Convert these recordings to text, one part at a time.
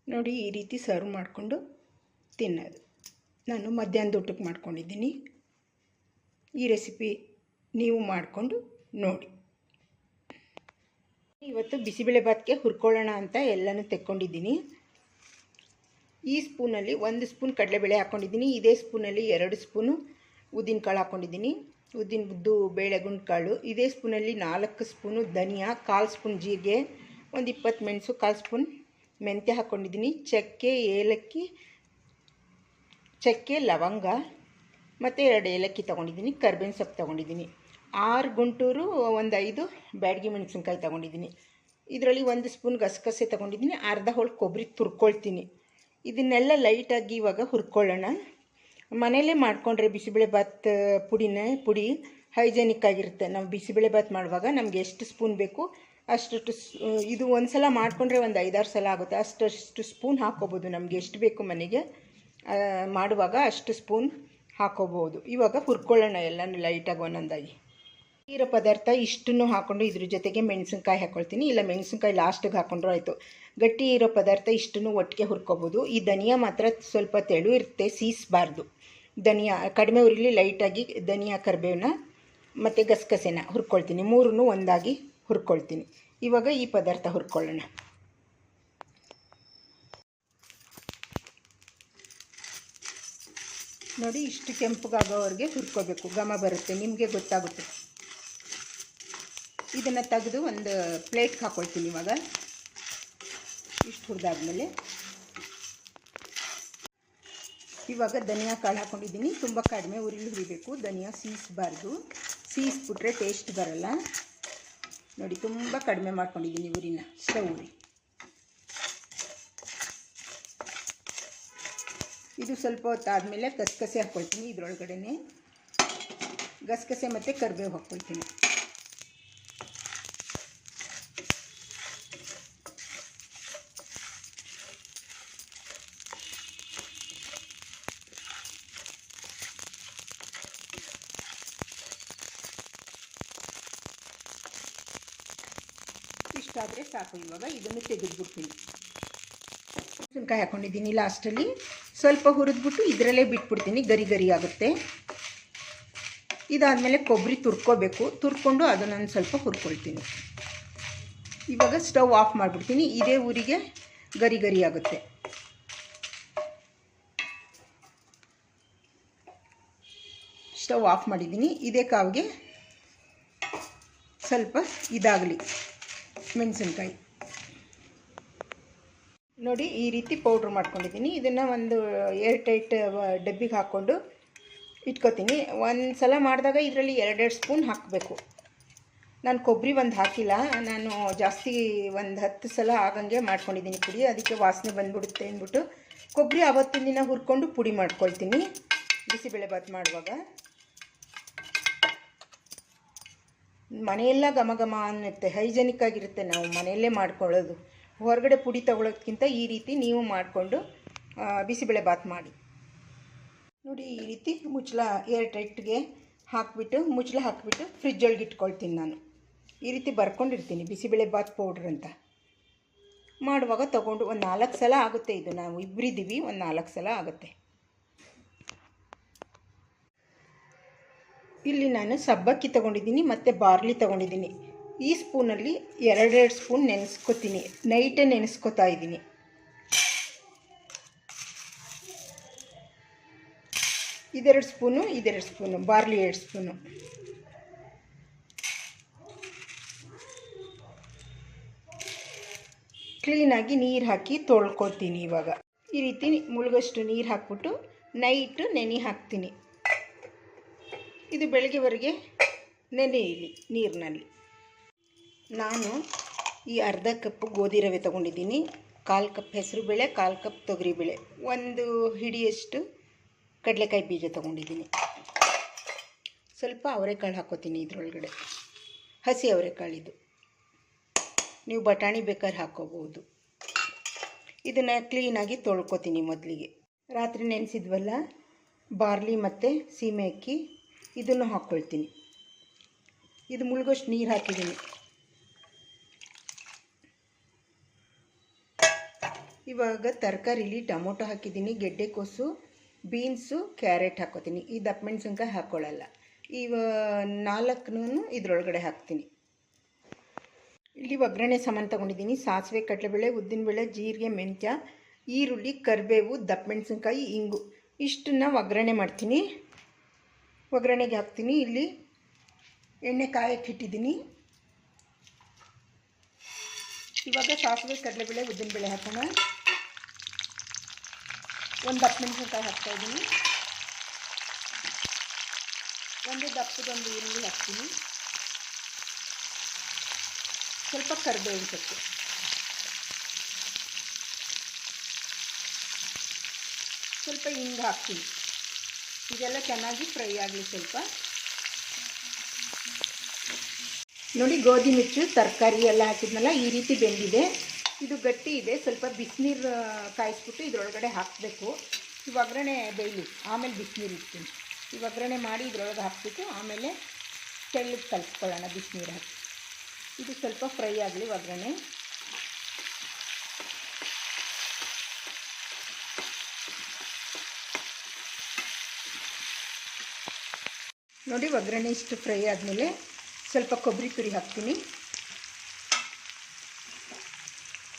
ನೋಡಿ ಈ ರೀತಿ ಸರ್ವ್ ಮಾಡಿಕೊಂಡು ತಿನ್ನೋದು. ನಾನು ಮಧ್ಯಾಹ್ನದ ಊಟಕ್ಕೆ ಮಾಡ್ಕೊಂಡಿದ್ದೀನಿ. ಈ ರೆಸಿಪಿ ನೀವು ಮಾಡಿಕೊಂಡು ನೋಡಿ. ಇವತ್ತು ಬಿಸಿಬೇಳೆಭಾತ್ಗೆ ಹುರ್ಕೊಳ್ಳೋಣ ಅಂತ ಎಲ್ಲನೂ ತೆಕ್ಕೊಂಡಿದ್ದೀನಿ. ಈ ಸ್ಪೂನಲ್ಲಿ 1 ಸ್ಪೂನ್ ಕಡಲೆಬೇಳೆ ಹಾಕ್ಕೊಂಡಿದ್ದೀನಿ. ಇದೇ ಸ್ಪೂನಲ್ಲಿ 2 ಸ್ಪೂನು ಉದ್ದಿನಕಾಳು ಹಾಕ್ಕೊಂಡಿದ್ದೀನಿ, ಉದ್ದು ಬೇಳೆಗುಂಡು ಕಾಳು. ಇದೇ ಸ್ಪೂನಲ್ಲಿ 4 ಸ್ಪೂನು ಧನಿಯಾ, 1/4 ಸ್ಪೂನ್ ಜೀರಿಗೆ, ಒಂದು 20 ಮೆಣಸು, 1/4 ಸ್ಪೂನ್ ಮೆಂತ್ಯ ಹಾಕ್ಕೊಂಡಿದ್ದೀನಿ. ಚಕ್ಕೆ, ಏಲಕ್ಕಿ, ಚಕ್ಕೆ, ಲವಂಗ ಮತ್ತು 2 ಏಲಕ್ಕಿ ತೊಗೊಂಡಿದ್ದೀನಿ. ಕರ್ಬೇವಿನ ಸೊಪ್ಪು ತೊಗೊಂಡಿದ್ದೀನಿ. 6 ಗುಂಟೂರು, ಒಂದು 5 ಬ್ಯಾಡಗಿ ಮೆಣಸಿನ್ಕಾಯಿ ತೊಗೊಂಡಿದ್ದೀನಿ. ಇದರಲ್ಲಿ 1 ಸ್ಪೂನ್ ಗಸಗಸೆ ತೊಗೊಂಡಿದ್ದೀನಿ. ಅರ್ಧ ಹೋಳು ಕೊಬ್ಬರಿ ತುರ್ಕೊಳ್ತೀನಿ. ಇದನ್ನೆಲ್ಲ ಲೈಟಾಗಿ ಇವಾಗ ಹುರ್ಕೊಳ್ಳೋಣ. ಮನೆಯಲ್ಲೇ ಮಾಡಿಕೊಂಡ್ರೆ ಬಿಸಿಬೇಳೆಭಾತ್ ಪುಡಿ ಹೈಜೆನಿಕ್ ಆಗಿರುತ್ತೆ. ನಾವು ಬಿಸಿಬೇಳೆಭಾತ್ ಮಾಡುವಾಗ ನಮಗೆ ಎಷ್ಟು ಸ್ಪೂನ್ ಬೇಕು ಅಷ್ಟು ಇದು ಒಂದು ಸಲ ಮಾಡಿಕೊಂಡ್ರೆ ಒಂದು 5-6 ಸಲ ಆಗುತ್ತೆ. ಅಷ್ಟು ಸ್ಪೂನ್ ಹಾಕ್ಕೋಬೋದು. ನಮಗೆ ಎಷ್ಟು ಬೇಕು ಮನೆಗೆ ಮಾಡುವಾಗ ಅಷ್ಟು ಸ್ಪೂನ್ ಹಾಕ್ಕೋಬೋದು. ಇವಾಗ ಹುರ್ಕೊಳ್ಳೋಣ ಎಲ್ಲನೂ ಲೈಟಾಗಿ ಒಂದೊಂದಾಗಿ. ಇರೋ ಪದಾರ್ಥ ಇಷ್ಟನ್ನು ಹಾಕ್ಕೊಂಡು ಇದ್ರ ಜೊತೆಗೆ ಮೆಣಸಿನ್ಕಾಯಿ ಹಾಕ್ಕೊಳ್ತೀನಿ. ಇಲ್ಲ ಮೆಣಸಿನ್ಕಾಯಿ ಲಾಸ್ಟಿಗೆ ಹಾಕ್ಕೊಂಡ್ರೂ ಆಯಿತು. ಗಟ್ಟಿ ಇರೋ ಪದಾರ್ಥ ಇಷ್ಟನ್ನು ಒಟ್ಟಿಗೆ ಹುರ್ಕೋಬೋದು. ಈ ಧನಿಯಾ ಮಾತ್ರ ಸ್ವಲ್ಪ ತೆಳು ಇರುತ್ತೆ, ಸೀಸಬಾರ್ದು. ಧನಿಯಾ ಕಡಿಮೆ ಉರಿಲಿ ಲೈಟಾಗಿ ಧನಿಯಾ, ಕರಿಬೇವನ್ನ ಮತ್ತು ಗಸಗಸೆನ ಹುರ್ಕೊಳ್ತೀನಿ. 3 ಒಂದಾಗಿ ಹುರ್ಕೊಳ್ತೀನಿ. ಇವಾಗ ಈ ಪದಾರ್ಥ ಹುರ್ಕೊಳ್ಳೋಣ. ನೋಡಿ ಇಷ್ಟು ಕೆಂಪಗಾಗೋವರೆಗೆ ಹುರ್ಕೋಬೇಕು. ಘಮ ಬರುತ್ತೆ, ನಿಮಗೆ ಗೊತ್ತಾಗುತ್ತೆ. ಇದನ್ನು ತೆಗೆದು ಒಂದು ಪ್ಲೇಟ್ಗೆ ಹಾಕ್ಕೊಳ್ತೀನಿ. ಇಷ್ಟು ಹುರಿದಾದ್ಮೇಲೆ ಇವಾಗ ಧನಿಯಾ ಕಾಳು ಹಾಕ್ಕೊಂಡಿದ್ದೀನಿ. ತುಂಬ ಕಡಿಮೆ ಉರಿಲಿ ಹುರಿಬೇಕು. ಧನಿಯಾ ಸೀಸಬಾರ್ದು, ಸೀಸ್ಬಿಟ್ರೆ ಟೇಸ್ಟ್ ಬರಲ್ಲ. ನೋಡಿ ತುಂಬ ಕಡಿಮೆ ಮಾಡ್ಕೊಂಡಿದ್ದೀನಿ ಉರಿನ, ಸ್ಟವ್ ಉರಿ. ಇದು ಸ್ವಲ್ಪ ಹೊತ್ತಾದಮೇಲೆ ಗಸಗಸೆ ಹಾಕ್ಕೊಳ್ತೀನಿ. ಇದರೊಳಗಡೆ ಗಸಗಸೆ ಮತ್ತು ಕರಿಬೇವು ಹಾಕ್ಕೊಳ್ತೀನಿ. ಇಷ್ಟಾದರೆ ಸಾಕು. ಇವಾಗ ಇದನ್ನು ತೆಗೆದುಬಿಡ್ತೀನಿ. ಮೆಣಸಿನ್ಕಾಯಿ ಹಾಕ್ಕೊಂಡಿದ್ದೀನಿ ಲಾಸ್ಟಲ್ಲಿ. ಸ್ವಲ್ಪ ಹುರಿದ್ಬಿಟ್ಟು ಇದರಲ್ಲೇ ಬಿಟ್ಬಿಡ್ತೀನಿ, ಗರಿ ಗರಿ ಆಗುತ್ತೆ. ಇದಾದಮೇಲೆ ಕೊಬ್ಬರಿ ತುರ್ಕೋಬೇಕು. ತುರ್ಕೊಂಡು ಅದನ್ನು ಸ್ವಲ್ಪ ಹುರ್ಕೊಳ್ತೀನಿ. ಇವಾಗ ಸ್ಟವ್ ಆಫ್ ಮಾಡಿಬಿಡ್ತೀನಿ. ಇದೇ ಊರಿಗೆ ಗರಿ ಗರಿ ಆಗುತ್ತೆ. ಸ್ಟವ್ ಆಫ್ ಮಾಡಿದ್ದೀನಿ. ಇದೇ ಕಾವಿಗೆ ಸ್ವಲ್ಪ ಇದಾಗಲಿ ಮೆಣಸಿನ್ಕಾಯಿ. ನೋಡಿ ಈ ರೀತಿ ಪೌಡ್ರ್ ಮಾಡ್ಕೊಂಡಿದ್ದೀನಿ. ಇದನ್ನು ಒಂದು ಏರ್ಟೈಟ್ ಡಬ್ಬಿಗೆ ಹಾಕ್ಕೊಂಡು ಇಟ್ಕೋತೀನಿ. ಒಂದು ಸಲ ಮಾಡಿದಾಗ ಇದರಲ್ಲಿ 2 ಸ್ಪೂನ್ ಹಾಕಬೇಕು. ನಾನು ಕೊಬ್ಬರಿ ಒಂದು ಹಾಕಿಲ್ಲ. ನಾನು ಜಾಸ್ತಿ ಒಂದು 10 ಸಲ ಆಗಂಗೆ ಮಾಡ್ಕೊಂಡಿದ್ದೀನಿ ಪುಡಿ. ಅದಕ್ಕೆ ವಾಸನೆ ಬಂದುಬಿಡುತ್ತೆ ಅಂದ್ಬಿಟ್ಟು ಕೊಬ್ಬರಿ ಆವತ್ತಿನ ದಿನ ಹುರ್ಕೊಂಡು ಪುಡಿ ಮಾಡ್ಕೊಳ್ತೀನಿ ಬಿಸಿಬೇಳೆಭಾತ್ ಮಾಡುವಾಗ. ಮನೆಯೆಲ್ಲ ಘಮ ಘಮ ಅನ್ನುತ್ತೆ, ಹೈಜೆನಿಕ್ ಆಗಿರುತ್ತೆ. ನಾವು ಮನೆಯಲ್ಲೇ ಮಾಡ್ಕೊಳ್ಳೋದು. ಹೊರಗಡೆ ಪುಡಿ ತೊಗೊಳೋದ್ಕಿಂತ ಈ ರೀತಿ ನೀವು ಮಾಡಿಕೊಂಡು ಬಿಸಿಬೇಳೆಭಾತ್ ಮಾಡಿ ನೋಡಿ. ಈ ರೀತಿ ಮುಚ್ಚಳ ಏರ್ಟೈಟ್ಗೆ ಹಾಕಿಬಿಟ್ಟು ಮುಚ್ಚಳ ಹಾಕಿಬಿಟ್ಟು ಫ್ರಿಜ್ಜೊಳಗೆ ಇಟ್ಕೊಳ್ತೀನಿ. ನಾನು ಈ ರೀತಿ ಬರ್ಕೊಂಡಿರ್ತೀನಿ ಬಿಸಿಬೇಳೆಭಾತ್ ಪೌಡ್ರ್ ಅಂತ. ಮಾಡುವಾಗ ತೊಗೊಂಡು ಒಂದು 4 ಸಲ ಆಗುತ್ತೆ. ಇದು ನಾವು ಇಬ್ಬರಿದ್ದೀವಿ, ಒಂದು 4 ಸಲ ಆಗುತ್ತೆ. ಇಲ್ಲಿ ನಾನು ಸಬ್ಬಕ್ಕಿ ತೊಗೊಂಡಿದ್ದೀನಿ ಮತ್ತು ಬಾರ್ಲಿ ತೊಗೊಂಡಿದ್ದೀನಿ. ಈ ಸ್ಪೂನಲ್ಲಿ 2 ಸ್ಪೂನ್ ನೆನೆಸ್ಕೊತೀನಿ. ನೈಟೇ ನೆನೆಸ್ಕೊತಾ ಇದ್ದೀನಿ. ಇದೆರಡು ಸ್ಪೂನು ಬಾರ್ಲಿ 2 ಸ್ಪೂನು. ಕ್ಲೀನಾಗಿ ನೀರು ಹಾಕಿ ತೊಳ್ಕೊತೀನಿ. ಇವಾಗ ಈ ರೀತಿ ಮುಳುಗಷ್ಟು ನೀರು ಹಾಕ್ಬಿಟ್ಟು ನೈಟು ನೆನೆ ಹಾಕ್ತೀನಿ. ಇದು ಬೆಳಗ್ಗೆವರೆಗೆ ನೆನೆಯಲಿ ನೀರಿನಲ್ಲಿ. ನಾನು ಈ ಅರ್ಧ ಕಪ್ ಗೋಧಿ ರವೆ ತೊಗೊಂಡಿದ್ದೀನಿ. 1/4 ಕಪ್ ಹೆಸರುಬೇಳೆ, 1/4 ಕಪ್ ತೊಗರಿಬೇಳೆ, 1 ಹಿಡಿಯಷ್ಟು ಕಡಲೆಕಾಯಿ ಬೀಜ ತೊಗೊಂಡಿದ್ದೀನಿ. ಸ್ವಲ್ಪ ಅವರೆಕಾಳು ಹಾಕ್ಕೋತೀನಿ ಇದರೊಳಗಡೆ, ಹಸಿ ಅವರೆಕಾಳಿದು. ನೀವು ಬಟಾಣಿ ಬೇಕಾದ್ರೆ ಹಾಕ್ಕೋಬೋದು. ಇದನ್ನು ಕ್ಲೀನಾಗಿ ತೊಳ್ಕೊತೀನಿ ಮೊದಲಿಗೆ. ರಾತ್ರಿ ನೆನೆಸಿದ್ವಲ್ಲ ಬಾರ್ಲಿ ಮತ್ತು ಸೀಮೆ ಅಕ್ಕಿ, ಇದನ್ನು ಹಾಕ್ಕೊಳ್ತೀನಿ. ಇದು ಮುಳುಗೋಷ್ಟು ನೀರು ಹಾಕಿದ್ದೀನಿ. ಇವಾಗ ತರಕಾರಿಲಿ ಟೊಮೊಟೊ ಹಾಕಿದ್ದೀನಿ, ಗೆಡ್ಡೆಕೋಸು, ಬೀನ್ಸು, ಕ್ಯಾರೆಟ್ ಹಾಕೋತೀನಿ. ಈ ದಪ್ಪ ಮೆಣಸಿನ್ಕಾಯಿ ಹಾಕ್ಕೊಳ್ಳಲ್ಲ. ಇವ 4 ಇದರೊಳಗಡೆ ಹಾಕ್ತೀನಿ. ಇಲ್ಲಿ ಒಗ್ಗರಣೆ ಸಾಮಾನು ತೊಗೊಂಡಿದ್ದೀನಿ. ಸಾಸಿವೆ, ಕಡಲೆಬೇಳೆ, ಉದ್ದಿನಬೇಳೆ, ಜೀರಿಗೆ, ಮೆಂತ್ಯ, ಈರುಳ್ಳಿ, ಕರಿಬೇವು, ದಪ್ಪ ಮೆಣಸಿನ್ಕಾಯಿ, ಇಂಗು ಇಷ್ಟನ್ನು ಒಗ್ಗರಣೆ ಮಾಡ್ತೀನಿ. ಒಗ್ಗರಣೆಗೆ ಹಾಕ್ತೀನಿ. ಇಲ್ಲಿ ಎಣ್ಣೆ ಕಾಯಕ್ಕೆ ಇಟ್ಟಿದ್ದೀನಿ. ಇವಾಗ ಸಾಸಿವೆ, ಕಡಲೆಬೇಳೆ, ಉದ್ದಿನಬೇಳೆ ಹಾಕೋಣ. ಒಂದು ದಪ್ಪ ಮೆಣಸಿನ್ಕಾಯಿ ಹಾಕ್ತಾಯಿದ್ದೀನಿ. ಒಂದು ದಪ್ಪದೊಂದು ಈರುಳ್ಳಿ ಹಾಕ್ತೀನಿ. ಸ್ವಲ್ಪ ಕರಿಬೇವು ಸೊಪ್ಪು, ಸ್ವಲ್ಪ ಹಿಂಗೆ ಹಾಕ್ತೀನಿ. ಇದೆಲ್ಲ ಚೆನ್ನಾಗಿ ಫ್ರೈ ಆಗಲಿ ಸ್ವಲ್ಪ. ನೋಡಿ, ಗೋಧಿ ನುಚ್ಚು, ತರಕಾರಿ ಎಲ್ಲ ಹಾಕಿದ್ನಲ್ಲ, ಈ ರೀತಿ ಬೆಂದಿದೆ. ಇದು ಗಟ್ಟಿ ಇದೆ. ಸ್ವಲ್ಪ ಬಿಸಿನೀರು ಕಾಯಿಸ್ಬಿಟ್ಟು ಇದರೊಳಗಡೆ ಹಾಕಬೇಕು. ಈ ಒಗ್ಗರಣೆ ಬೇಯಲಿ, ಆಮೇಲೆ ಬಿಸಿನೀರು ಇಡ್ತೀನಿ. ಈ ಒಗ್ಗರಣೆ ಮಾಡಿ ಇದರೊಳಗೆ ಹಾಕ್ಬಿಟ್ಟು ಆಮೇಲೆ ತೆಳ್ಳಗೆ ಕಲಿಸ್ಕೊಳ್ಳೋಣ ಬಿಸಿನೀರು ಹಾಕಿ. ಇದು ಸ್ವಲ್ಪ ಫ್ರೈ ಆಗಲಿ ಒಗ್ಗರಣೆ. ನೋಡಿ, ಒಗ್ಗರಣೆ ಇಷ್ಟು ಫ್ರೈ ಆದಮೇಲೆ ಸ್ವಲ್ಪ ಕೊಬ್ಬರಿ ತುರಿ ಹಾಕ್ತೀನಿ.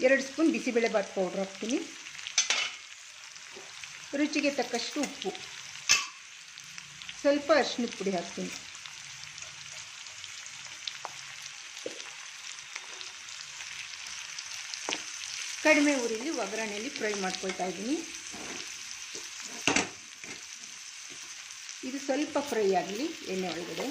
2 ಸ್ಪೂನ್ ಬಿಸಿಬೇಳೆಬಾತ್ ಪೌಡ್ರ್ ಹಾಕ್ತೀನಿ. ರುಚಿಗೆ ತಕ್ಕಷ್ಟು ಉಪ್ಪು, ಸ್ವಲ್ಪ ಅರಿಶಿಣದ ಪುಡಿ ಹಾಕ್ತೀನಿ. ಕಡಿಮೆ ಉರಿಲಿ ಒಗ್ಗರಣೆಯಲ್ಲಿ ಫ್ರೈ ಮಾಡ್ಕೊಳ್ತಾ ಇದ್ದೀನಿ. ಇದು ಸ್ವಲ್ಪ ಫ್ರೈ ಆಗಲಿ ಎಣ್ಣೆ ಒಳಗಡೆ.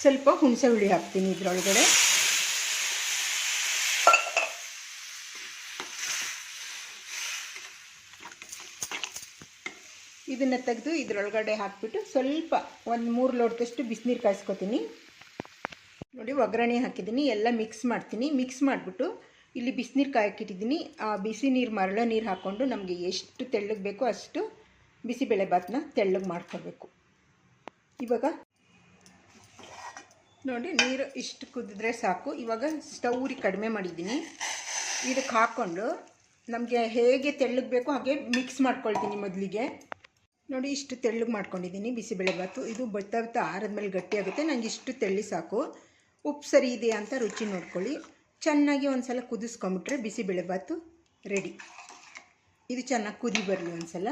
ಸ್ವಲ್ಪ ಹುಣಸೆ ಹುಳಿ ಹಾಕ್ತೀನಿ ಇದರೊಳಗಡೆ. ಇದನ್ನು ತೆಗೆದು ಇದರೊಳಗಡೆ ಹಾಕಿಬಿಟ್ಟು ಸ್ವಲ್ಪ ಒಂದು 3 ಲೋಟದಷ್ಟು ಬಿಸಿನೀರು ಕಾಯಿಸ್ಕೊತೀನಿ. ನೋಡಿ, ಒಗ್ಗರಣೆ ಹಾಕಿದ್ದೀನಿ. ಎಲ್ಲ ಮಿಕ್ಸ್ ಮಾಡ್ತೀನಿ. ಮಿಕ್ಸ್ ಮಾಡಿಬಿಟ್ಟು ಇಲ್ಲಿ ಬಿಸಿನೀರು ಕಾಯಕ್ಕಿಟ್ಟಿದ್ದೀನಿ. ಆ ಬಿಸಿ ನೀರು, ಮರಳ ನೀರು ಹಾಕ್ಕೊಂಡು ನಮಗೆ ಎಷ್ಟು ತೆಳ್ಳಗೆ ಬೇಕೋ ಅಷ್ಟು ಬಿಸಿಬೇಳೆಬಾತನ್ನ ತೆಳ್ಳಗೆ ಮಾಡ್ಕೋಬೇಕು. ಇವಾಗ ನೋಡಿ, ನೀರು ಇಷ್ಟು ಕುದಿದ್ರೆ ಸಾಕು. ಇವಾಗ ಸ್ಟವ್ ಉರಿ ಕಡಿಮೆ ಮಾಡಿದ್ದೀನಿ. ಇದಕ್ಕೆ ಹಾಕ್ಕೊಂಡು ನಮಗೆ ಹೇಗೆ ತೆಳ್ಳಗೆ ಬೇಕೋ ಹಾಗೆ ಮಿಕ್ಸ್ ಮಾಡ್ಕೊಳ್ತೀನಿ. ಮೊದಲಿಗೆ ನೋಡಿ, ಇಷ್ಟು ತೆಳ್ಳಗೆ ಮಾಡ್ಕೊಂಡಿದ್ದೀನಿ ಬಿಸಿಬೇಳೆಬಾತು. ಇದು ಬತ್ತಾ ಆರಿದ್ಮೇಲೆ ಗಟ್ಟಿಯಾಗುತ್ತೆ. ನನಗೆ ಇಷ್ಟು ತೆಳ್ಳಿ ಸಾಕು. ಉಪ್ಪು ಸರಿ ಇದೆ ಅಂತ ರುಚಿ ನೋಡ್ಕೊಳ್ಳಿ. ಚೆನ್ನಾಗಿ ಒಂದು ಸಲ ಕುದಿಸ್ಕೊಂಬಿಟ್ರೆ ಬಿಸಿಬೇಳೆಬಾತು ರೆಡಿ. ಇದು ಚೆನ್ನಾಗಿ ಕುದಿ ಬರಲಿ ಒಂದು ಸಲ.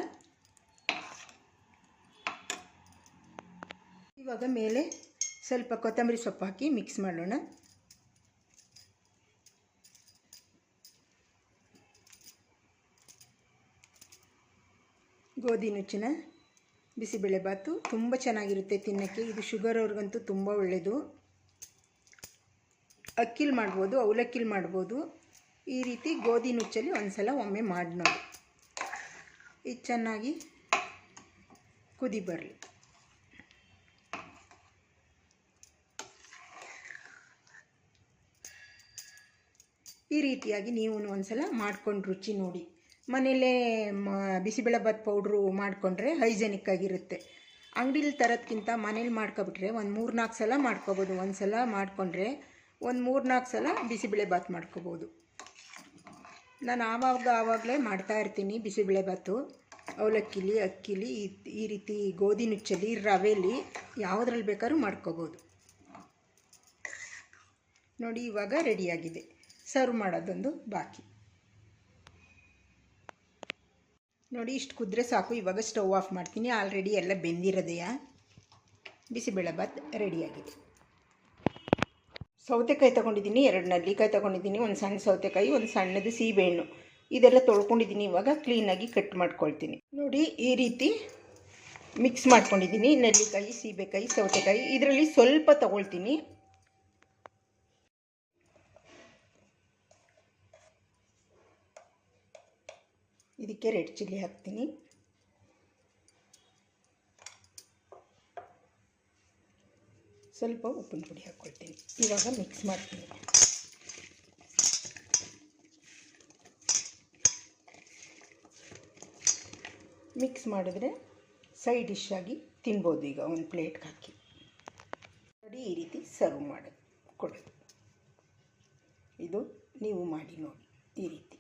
ಇವಾಗ ಮೇಲೆ ಸ್ವಲ್ಪ ಕೊತ್ತಂಬರಿ ಸೊಪ್ಪು ಹಾಕಿ ಮಿಕ್ಸ್ ಮಾಡೋಣ. ಗೋಧಿ ನುಚ್ಚಿನ ಬಿಸಿಬೇಳೆಬಾತು ತುಂಬ ಚೆನ್ನಾಗಿರುತ್ತೆ ತಿನ್ನೋಕ್ಕೆ. ಇದು ಶುಗರ್ ಅವ್ರಿಗಂತೂ ತುಂಬ ಒಳ್ಳೆಯದು. ಅಕ್ಕಿಲಿ ಮಾಡ್ಬೋದು, ಅವಲಕ್ಕಿಲಿ ಮಾಡ್ಬೋದು. ಈ ರೀತಿ ಗೋಧಿ ನುಚ್ಚಲ್ಲಿ ಒಮ್ಮೆ ಮಾಡಿ ನೋಡಿ. ಇದು ಚೆನ್ನಾಗಿ ಕುದಿ ಬರಲಿ. ಈ ರೀತಿಯಾಗಿ ನೀವು ಒಂದ್ಸಲ ಮಾಡ್ಕೊಂಡು ರುಚಿ ನೋಡಿ. ಮನೆಯಲ್ಲೇ ಬಿಸಿಬೇಳೆಬಾತ್ ಪೌಡ್ರು ಮಾಡಿಕೊಂಡ್ರೆ ಹೈಜೆನಿಕ್ ಆಗಿರುತ್ತೆ. ಅಂಗಡಿಲಿ ತರೋದಕ್ಕಿಂತ ಮನೇಲಿ ಮಾಡ್ಕೊಬಿಟ್ರೆ ಒಂದು 3-4 ಸಲ ಮಾಡ್ಕೊಬೋದು. ಒಂದು ಸಲ ಮಾಡಿಕೊಂಡ್ರೆ ಒಂದು 3-4 ಸಲ ಬಿಸಿಬೇಳೆಬಾತ್ ಮಾಡ್ಕೋಬೋದು. ನಾನು ಆವಾಗಲೇ ಮಾಡ್ತಾಯಿರ್ತೀನಿ ಬಿಸಿಬೇಳೆಬಾತು. ಅವಲಕ್ಕಿಲಿ, ಅಕ್ಕಿಲಿ, ಈ ರೀತಿ ಗೋಧಿ ನುಚ್ಚಲ್ಲಿ, ರವೆಲಿ, ಯಾವುದ್ರಲ್ಲಿ ಬೇಕಾದ್ರೂ ಮಾಡ್ಕೋಬೋದು. ನೋಡಿ, ಇವಾಗ ರೆಡಿಯಾಗಿದೆ. ಸರ್ವ್ ಮಾಡೋದೊಂದು ಬಾಕಿ. ನೋಡಿ, ಇಷ್ಟು ಕುದ್ರೆ ಸಾಕು. ಇವಾಗ ಸ್ಟವ್ ಆಫ್ ಮಾಡ್ತೀನಿ. ಆಲ್ರೆಡಿ ಎಲ್ಲ ಬೆಂದಿರೋದೆಯಾ. ಬಿಸಿಬೇಳೆಬಾತ್ ರೆಡಿಯಾಗಿದೆ. ಸೌತೆಕಾಯಿ ತೊಗೊಂಡಿದ್ದೀನಿ, 2 ನೆಲ್ಲಿಕಾಯಿ ತೊಗೊಂಡಿದ್ದೀನಿ, ಒಂದು ಸಣ್ಣ ಸೌತೆಕಾಯಿ, ಒಂದು ಸಣ್ಣದು ಸೀಬೆಹಣ್ಣು, ಇದೆಲ್ಲ ತೊಳ್ಕೊಂಡಿದ್ದೀನಿ. ಇವಾಗ ಕ್ಲೀನಾಗಿ ಕಟ್ ಮಾಡ್ಕೊಳ್ತೀನಿ. ನೋಡಿ, ಈ ರೀತಿ ಮಿಕ್ಸ್ ಮಾಡ್ಕೊಂಡಿದ್ದೀನಿ. ನೆಲ್ಲಿಕಾಯಿ, ಸೀಬೆಕಾಯಿ, ಸೌತೆಕಾಯಿ. ಇದರಲ್ಲಿ ಸ್ವಲ್ಪ ತೊಗೊಳ್ತೀನಿ. ಇದಕ್ಕೆ ರೆಡ್ ಚಿಲ್ಲಿ ಹಾಕ್ತೀನಿ. ಸ್ವಲ್ಪ ಉಪ್ಪಿನ ಪುಡಿ ಹಾಕ್ಕೊಳ್ತೀನಿ. ಇವಾಗ ಮಿಕ್ಸ್ ಮಾಡ್ತೀನಿ. ಮಿಕ್ಸ್ ಮಾಡಿದ್ರೆ ಸೈಡ್ ಡಿಶ್ ಆಗಿ ತಿನ್ಬೋದು. ಈಗ ಒಂದು ಪ್ಲೇಟ್ಗೆ ಹಾಕಿ ನೋಡಿ, ಈ ರೀತಿ ಸರ್ವ್ ಮಾಡಿ ಕೊಡೋದು. ಇದು ನೀವು ಮಾಡಿ ನೋಡಿ ಈ ರೀತಿ.